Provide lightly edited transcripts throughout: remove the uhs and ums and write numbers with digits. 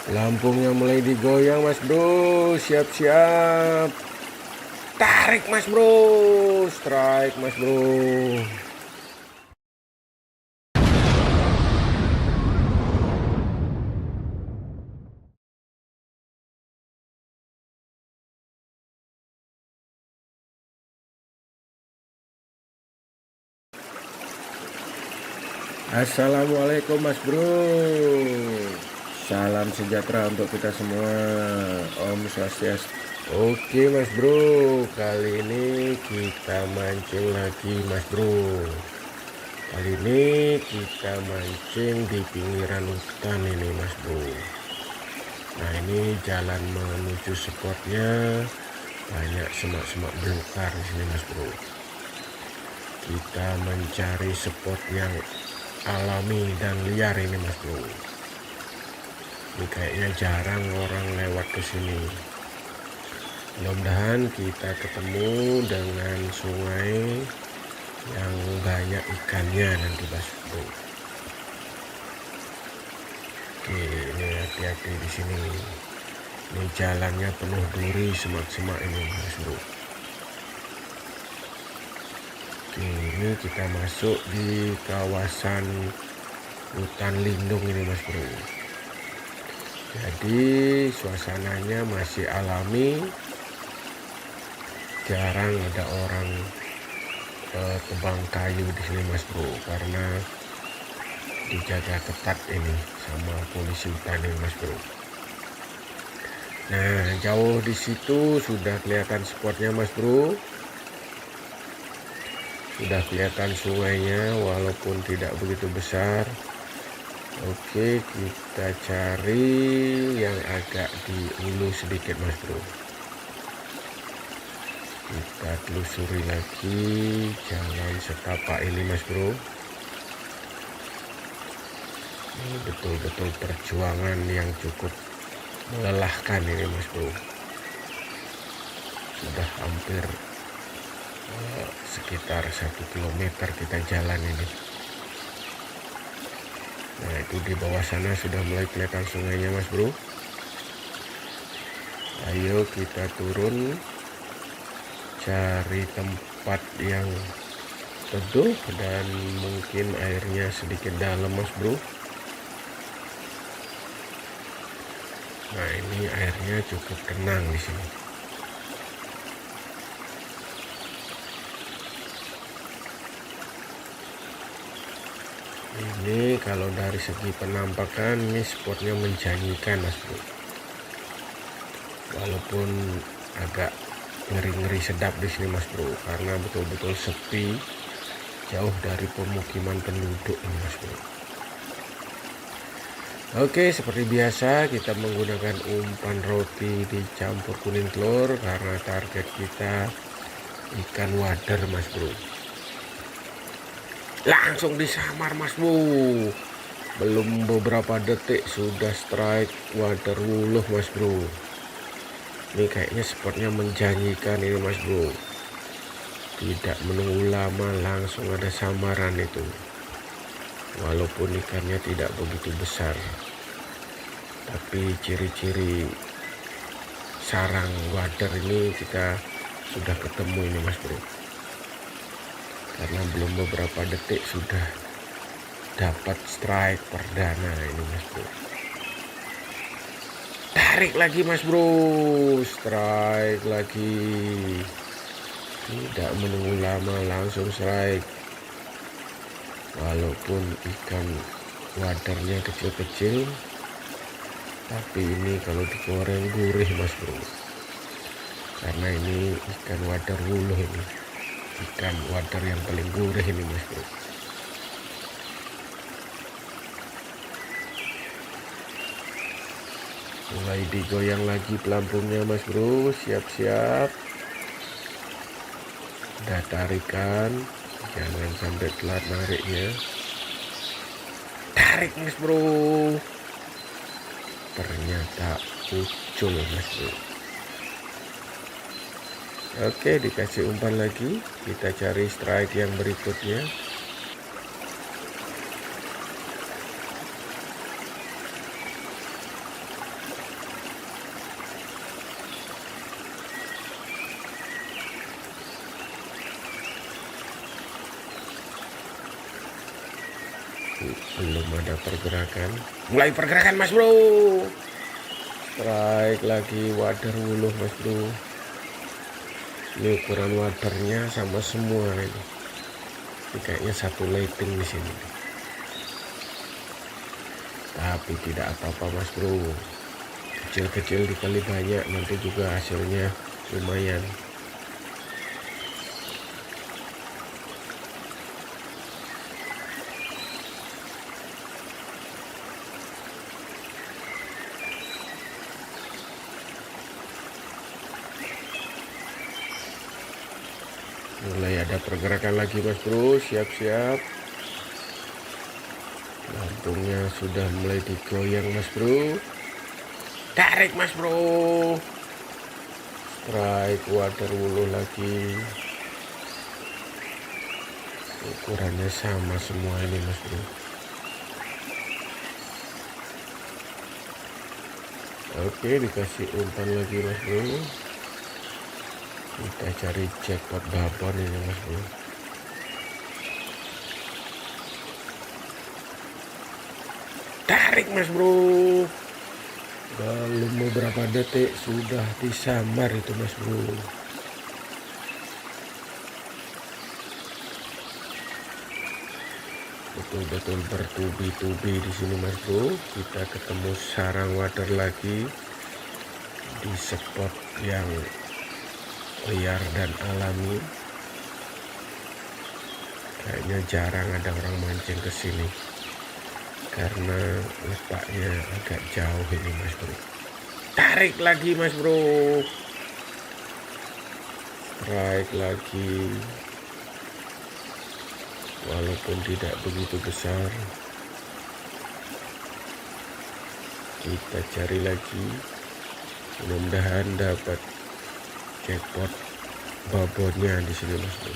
Lampungnya mulai digoyang mas bro. Siap-siap. Tarik mas bro. Strike mas bro. Assalamualaikum mas bro. Salam sejahtera untuk kita semua. Om Swastiastu. Oke mas bro, kali ini kita mancing lagi mas bro. Kali ini kita mancing di pinggiran hutan ini mas bro. Nah ini jalan menuju spotnya, banyak semak-semak belukar di sini mas bro. Kita mencari spot yang alami dan liar ini mas bro. Ini kayaknya jarang orang lewat ke sini. Mudah-mudahan kita ketemu dengan sungai yang banyak ikannya nanti mas bro. Oke, ini hati-hati di sini. Ini jalannya penuh duri, semak-semak ini mas bro. Oke, ini kita masuk di kawasan hutan lindung ini mas bro. Jadi suasananya masih alami, jarang ada orang tebang kayu di sini mas bro, karena dijaga ketat ini sama polisi hutan ini mas bro. Nah jauh di situ sudah kelihatan spotnya mas bro. Sudah kelihatan sungainya walaupun tidak begitu besar. Oke, kita cari yang agak di hulu sedikit mas bro. Kita telusuri lagi jalan setapak ini mas bro. Ini betul-betul perjuangan yang cukup melelahkan ini mas bro. Sudah hampir sekitar 1 kilometer kita jalan ini. Nah itu di bawah sana sudah mulai kelihatan sungainya mas bro. Ayo kita turun, cari tempat yang teduh dan mungkin airnya sedikit dalam mas bro. Nah ini airnya cukup tenang di sini. Ini kalau dari segi penampakan ini spotnya menjanjikan mas bro. Walaupun agak ngeri-ngeri sedap di sini mas bro, karena betul-betul sepi, jauh dari pemukiman penduduk ini mas bro. Oke, seperti biasa kita menggunakan umpan roti dicampur kuning telur karena target kita ikan wader mas bro. Langsung disamar mas bro. Belum beberapa detik sudah strike wader wuluh mas bro. Ini kayaknya spotnya menjanjikan ini mas bro. Tidak menunggu lama langsung ada samaran itu. Walaupun ikannya tidak begitu besar, tapi ciri-ciri sarang wader ini kita sudah ketemu ini mas bro. Karena belum beberapa detik sudah dapat strike perdana ini mas bro. Tarik lagi mas bro, strike lagi. Tidak menunggu lama langsung strike. Walaupun ikan wadernya kecil-kecil, tapi ini kalau digoreng gurih mas bro. Karena ini ikan wader wuluh ini, ikan wader yang paling gurih ini mas bro. Mulai digoyang lagi pelampungnya mas bro. Siap-siap. Udah tarikan, jangan sampai telat nariknya. Tarik mas bro. Ternyata ucul mas bro. Oke, dikasih umpan lagi. Kita cari strike yang berikutnya. belum ada pergerakan. Mulai pergerakan mas bro. Strike lagi wader wuluh mas bro. Ini ukuran wadernya sama semua ini. Ini kayaknya satu lighting di sini. Tapi tidak apa-apa mas bro. Kecil-kecil dikali banyak, nanti juga hasilnya lumayan. Mulai ada pergerakan lagi mas bro, siap-siap. Lampungnya sudah mulai digoyang mas bro. Tarik mas bro. Strike wader wuluh lagi. Ukurannya sama semua ini mas bro. Oke, dikasih umpan lagi mas bro. Kita cari jackpot babon ini mas bro. Tarik mas bro. Dalam beberapa detik sudah disambar itu mas bro. Betul-betul bertubi-tubi di sini mas bro. Kita ketemu sarang wader lagi di spot yang liar dan alami. Kayaknya jarang ada orang mancing ke sini karena letaknya agak jauh ini mas bro. Tarik lagi mas bro. Strike lagi. Walaupun tidak begitu besar. Kita cari lagi. Mudah-mudahan dapat jackpot babonnya di sini mas bro.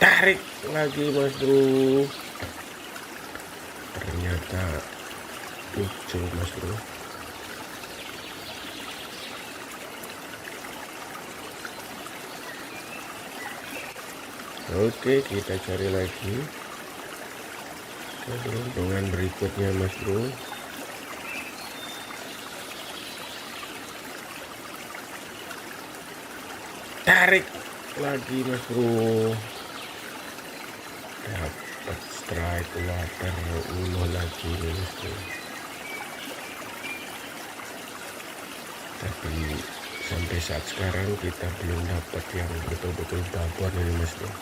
Tarik lagi mas bro. Ternyata lucu mas bro. Oke, kita cari lagi keberuntungan berikutnya mas bro. Tarik lagi mas bro. Dapat strike wader wuluh lagi nih mas bro. Tapi sampai saat sekarang kita belum dapat yang betul-betul babon ini mas bro.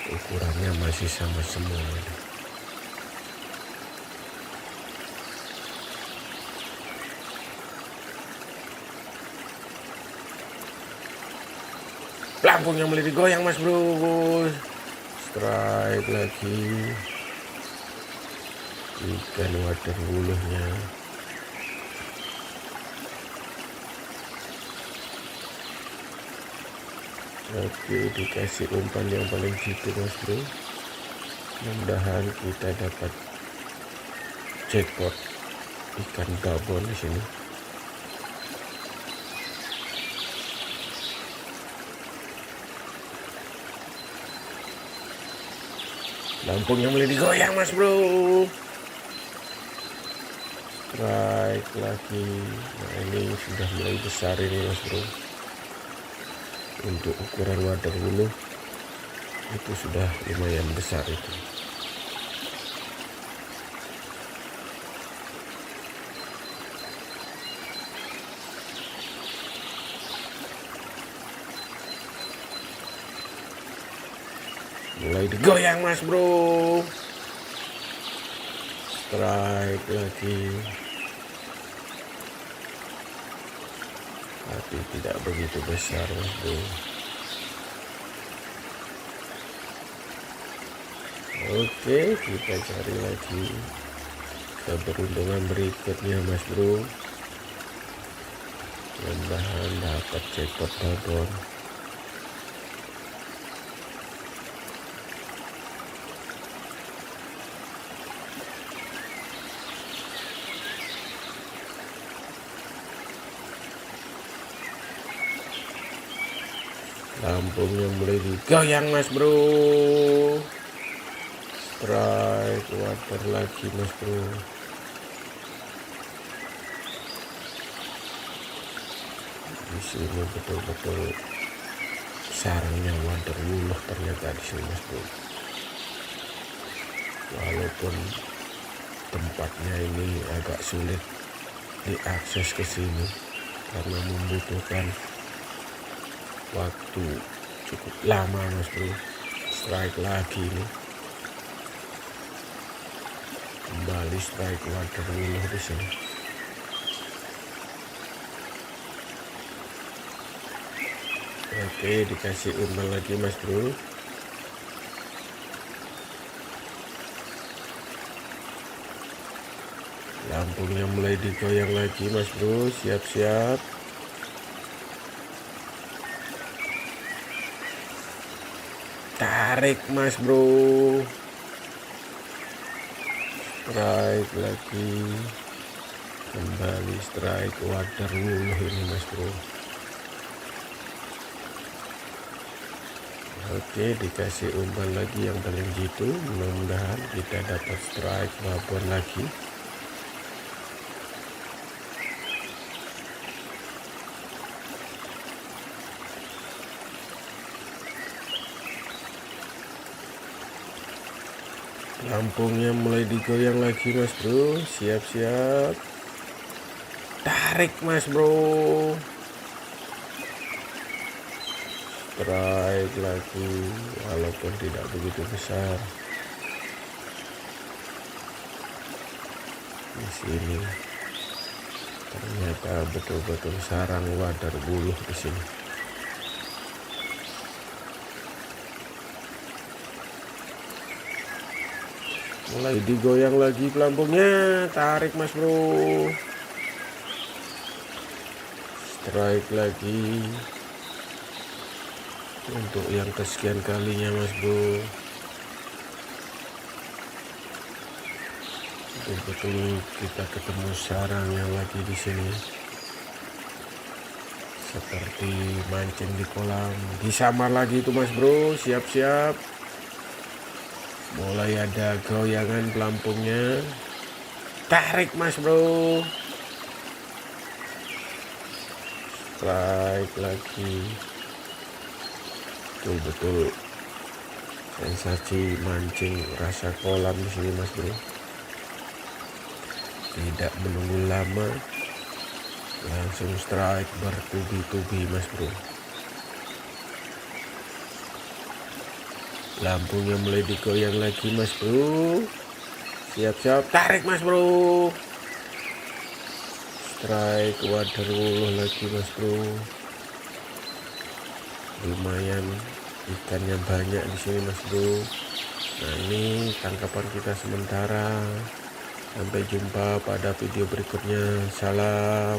Ukurannya masih sama semua ini. Lampungnya mulai digoyang mas bro. Strike lagi. Ikan wader wuluhnya. Oke, dikasih umpan yang paling jitu mas bro. Mudah-mudahan kita dapat jackpot ikan babon di sini. Lampungnya mulai digoyang mas bro. Strike lagi. Nah ini sudah mulai besar ini mas bro. Untuk ukuran wader wuluh itu sudah lumayan besar itu. Mulai digoyang mas bro. Strike lagi. Tapi tidak begitu besar mas bro. Oke, kita cari lagi keberuntungan berikutnya mas bro. Mudah-mudahan dapat jackpot babon. Lampungnya mulai digoyang mas bro. Strike water lagi mas bro. Di sini betul-betul sarangnya waterwuluh ternyata di sini mas bro. Walaupun tempatnya ini agak sulit diakses ke sini karena membutuhkan waktu cukup lama mas bro. Strike lagi ini, kembali strike waterwuluh di sini. Oke, dikasih umpan lagi mas bro. Lampungnya mulai digoyang lagi mas bro. Siap-siap. Tarik mas bro. Strike lagi. Kembali strike waterwuluh ini mas bro. Oke, dikasih umpan lagi yang paling jitu. Mudah-mudahan kita dapat strike babon lagi. Lampungnya mulai digoyang lagi mas bro. Siap-siap. Tarik mas bro. Strike lagi walaupun tidak begitu besar. Di sini ternyata betul-betul sarang waterwuluh di sini. Mulai digoyang lagi pelampungnya. Tarik mas bro. Strike lagi untuk yang kesekian kalinya mas bro. Betul-betul kita ketemu sarang yang lagi di sini. Seperti mancing di kolam. Disamar lagi tuh mas bro. Siap-siap. Mulai ada goyangan pelampungnya. Tarik mas bro. Strike lagi. Betul-betul sensasi mancing rasa kolam di sini mas bro. Tidak menunggu lama, langsung strike bertubi-tubi mas bro. Lampungnya mulai digoyang lagi mas bro. Siap-siap. Tarik mas bro. Strike waterwuluh lagi mas bro. Lumayan ikannya banyak di sini mas bro. Nah ini tangkapan kita sementara. Sampai jumpa pada video berikutnya. Salam.